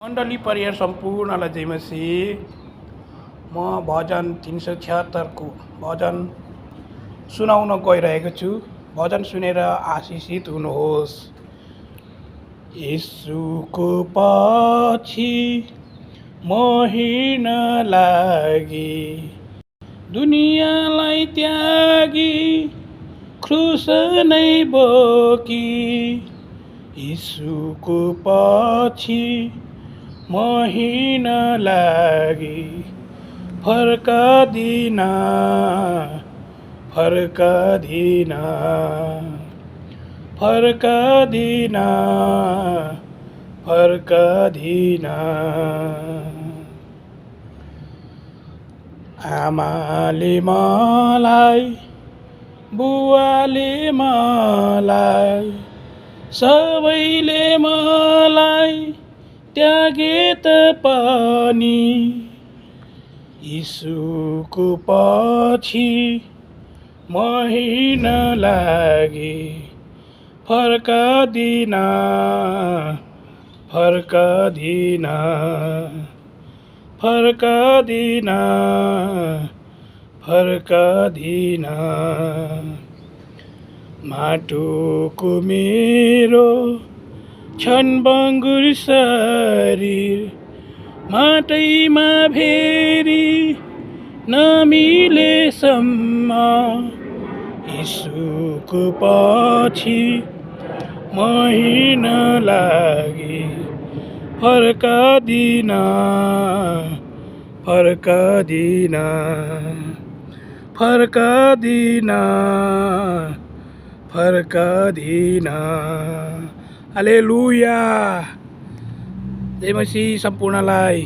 मण्डली परिवार सम्पूर्णलाई जय मसीह। म भजन 376 को भजन सुनाउन गइरहेको छु। भजन सुनेर आशिषित हुनुहोस्। येशूको पछि म हिँड्न लागि दुनियाँलाई त्यागी क्रुस नै बोकी येशूको पछि म हिँड्न लागि फर्कदिन फर्कदिन फर्कदिन फर्कदिन। आमाले मलाई बुवाले मलाई सबैले मलाई त्यागे पनि येशूको पछि म हिँड्न लागि फर्कदिन फर्कदिन फर्कदिन फर्कदिन। माटोको मेरो क्षणभङ्गुर शरीर माटैमा फेरि नमिलेसम्म येशूको पछि म हिँड्न लागि फर्कदिन फर्कदिन फर्कदिन फर्कदिन। हालेलुया। जय मसीह सम्पूर्णलाई।